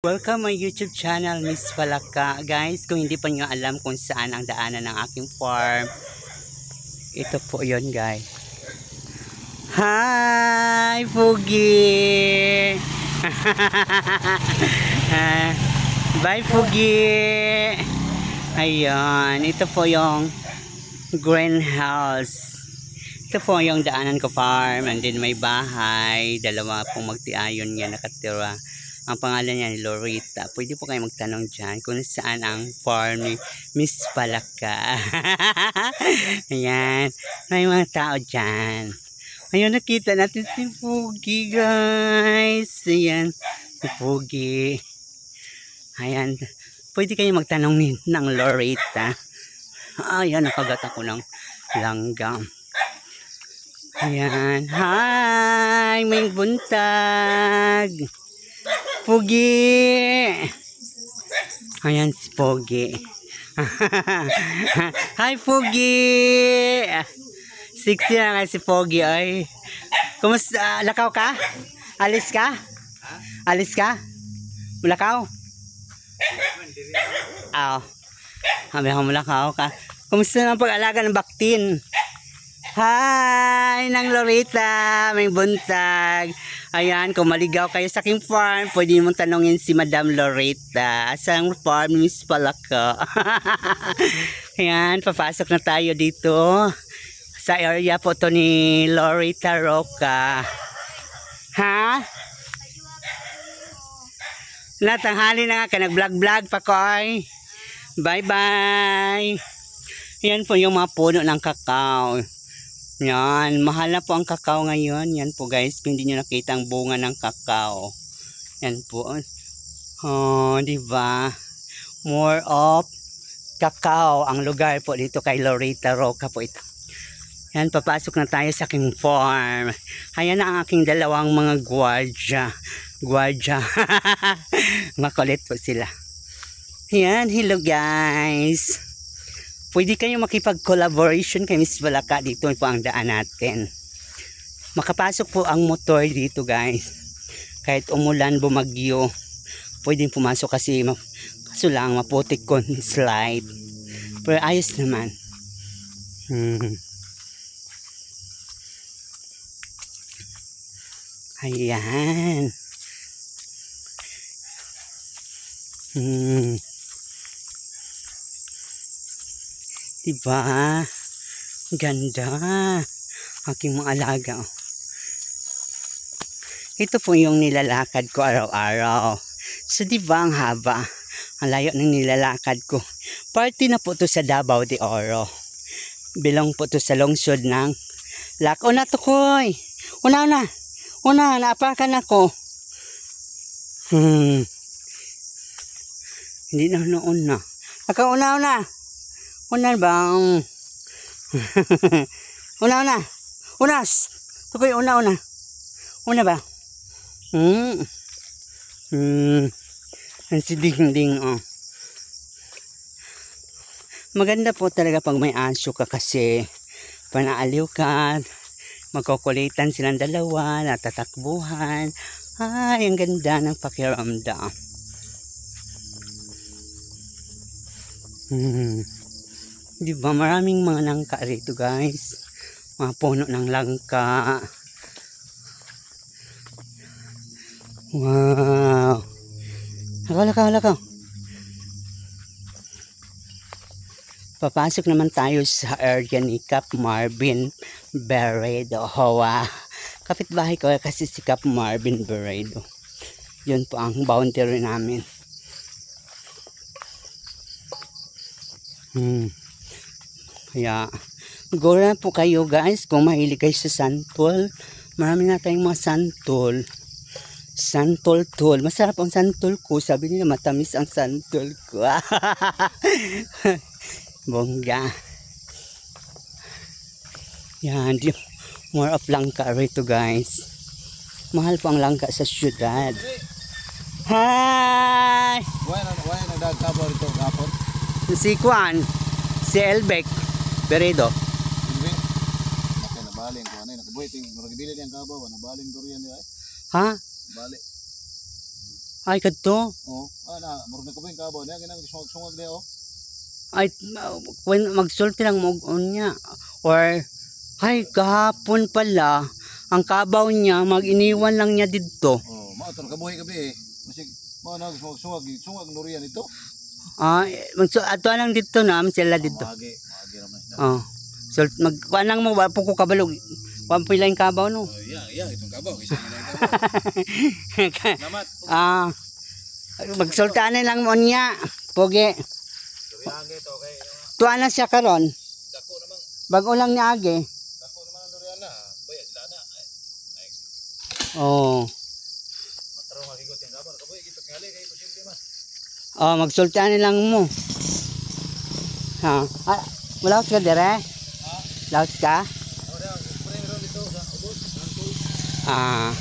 Welcome my YouTube channel, Miss Palaka. Guys, kung hindi pa nyo alam kung saan ang daanan ng aking farm, ito po yon guys. Hi, Pugi! Bye, Pugi! Ayan, ito po yung greenhouse. Ito po yung daanan ko farm. And then may bahay. Dalawa pong magtiayon nga nakatira. Ang pangalan niya ni Lorita. Pwede po kayo magtanong dyan kung saan ang farm ni Miss Palaka. Ayan. May mga tao dyan. Ayun, nakita natin si Pugi, guys. Ayan. Si Pugi. Ayan. Pwede kayo magtanong ng Lorita. Ayan, nakagat ako ng langgam. Ayan. Hi! May buntag. Pugi! Ayan si Pugi. Hi, Pugi! Sexy na nga si Pugi. Ay. Kumusta? Lakaw ka? Alis ka? Alis ka? Mulakaw? Aw. Sabi ako mulakaw ka. Kumusta naman pag-alaga ng baktin? Hi! Nang Lorita! May buntag. Ayan, kung maligaw kayo sa aking farm, pwede mong tanongin si Madam Lorita. Asang farm, Miss Palaka. Ayan, papasok na tayo dito. Sa area po to ni Lorita Roca. Ha? Natanghali na nga ka, nag-vlog-vlog pa ko ay. Bye-bye. Ayan po yung mga puno ng kakao. Yan, mahal na po ang kakao ngayon. Yan po guys, kung hindi nyo nakita ang bunga ng kakao. Yan po. Oh, diba? More of kakao ang lugar po dito kay Lorita Roca po ito. Yan, papasok na tayo sa aking farm. Ayan na ang aking dalawang mga guardia. Guardia. Makulit po sila. Yan, hello guys. Pwede kayo makipag-collaboration kay Miss Palaka. Dito po ang daan natin. Makapasok po ang motor dito guys. Kahit umulan, bumagyo, pwedeng pumasok kasi kaso lang maputik ko slide. Pero ayos naman. Ayan. Diba? Ganda. Aking mga alaga. Ito po yung nilalakad ko araw-araw. So diba ang haba? Ang layo ng nilalakad ko. Party na po to sa Davao de Oro. Bilong po to sa lungsod ng Lac. Una to koy. Una. Una, naapakan ako. Hindi na noon na. Nakauna. Una bang? Una. Unas. Tukoy una. Una ba? Ang si Ding oh. Maganda po talaga pag may aso ka kasi panaaliw ka, magkukulitan silang dalawa, natatakbuhan. Ay, ang ganda ng pakiramdam. Diba, maraming mga langka rito guys. Mga puno ng langka. Wow. Lakaw. Papasok naman tayo sa area ni Cap Marvin Beredo. Hoa. Kapitbahay ko kasi si Cap Marvin Beredo. Yun po ang boundary namin. Kaya gora po kayo guys kung mahilig kayo sa santol. Marami na tayong mga santol. Santol tol. Masarap ang santol ko. Sabi nila matamis ang santol ko. Bongga. Yan. More of langka rito guys. Mahal po ang langka sa syudad. Hi! Why nagkakabaw rito kapon? Si Juan. Si Elbec Beredo. Hindi. Okay, nabaling ko ano, nakabuhiting, murag dili yang kabaw, nabaling durian di ay. Ha? Balik. Ay, kadto. Oh, ana, murag na kabay kabaw niya ginang sungag-sungag niya oh. Ay, when magsulti lang mo niya. Or, ay, kahapon pala, ang kabaw niya, mag-iniwan lang niya dito. Oh, mao to kabuhi gabi eh. Musig mo na sungag nurian ito. Ato lang dito na, sila dito. Magi raman siya. Oh. So, magkuanang mo, wapo ko kabalog. Wapo lang kabaw, no? Oh, yeah, itong kabaw. Isa nila yung kabaw. Namat. Magsultanan lang mo niya. Pogi. Durian ito, okay. Tuwa na siya karon. Dako naman. Bago lang ni Age. Dako naman ang durian na. Boy, sila na. Ay. Oh. Matarong makigot yung kabaw. Kaboy, ito tingali kay posible man. Oh, magsultanan lang mo. Ha? Malaos ka dire? Ha? Laos ka? Oh, daw, spray ron dito sa ubos. Ah.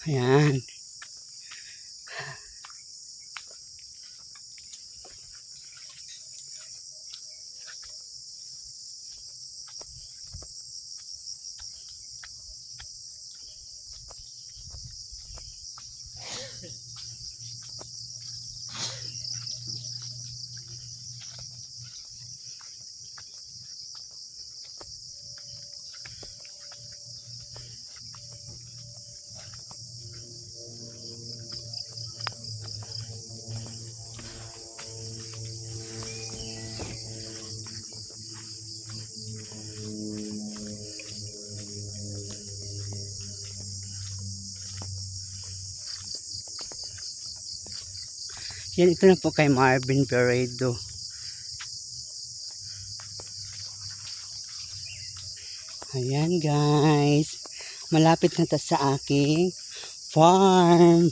Ayan. Yan, ito na po kay Marvin Peredo. Ayan guys. Malapit na ta sa aking farm.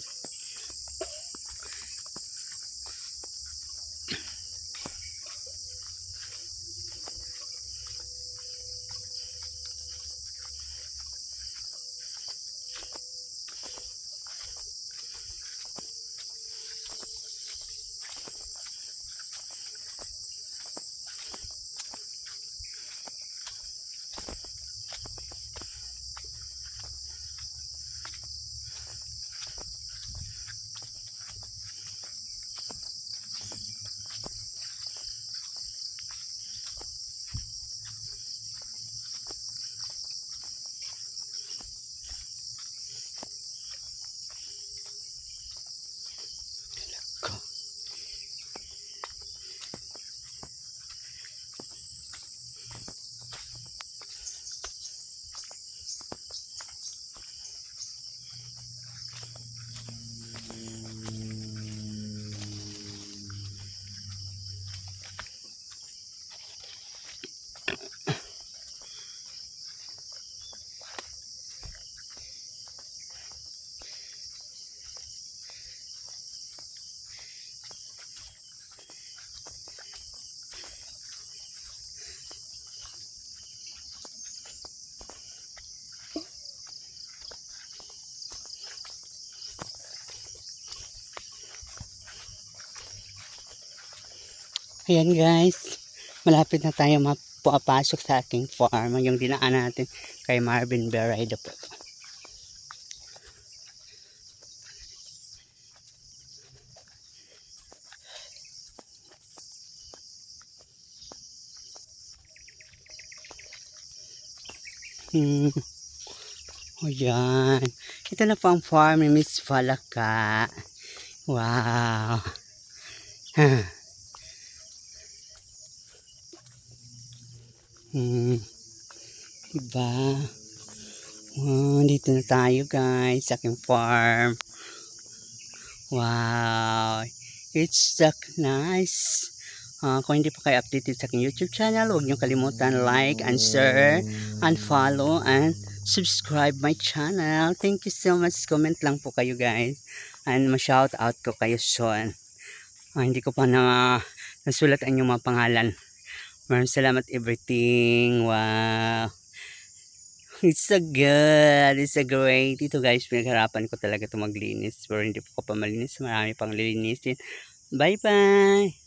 Ayan guys, malapit na tayo mapapasok sa aking farm. Yung dinaan natin kay Marvin Peredo po. Ayan. Ito na po ang farm ni Miss Falaka. Wow. Diba? Dito na tayo guys sa aking farm. Wow. It's so nice. Kung hindi pa kayo updated sa aking YouTube channel, huwag niyo kalimutan like and share and follow and subscribe my channel. Thank you so much. Comment lang po kayo guys. And ma-shout out ko kayo soon. Hindi ko pa nasulat ang inyong mga pangalan. Maraming salamat everything. Wow. It's so good. It's so great. Ito guys, pinagharapan ko talaga ito maglinis. Pero hindi po ko pa malinis. Marami pang lilinisin. Bye-bye.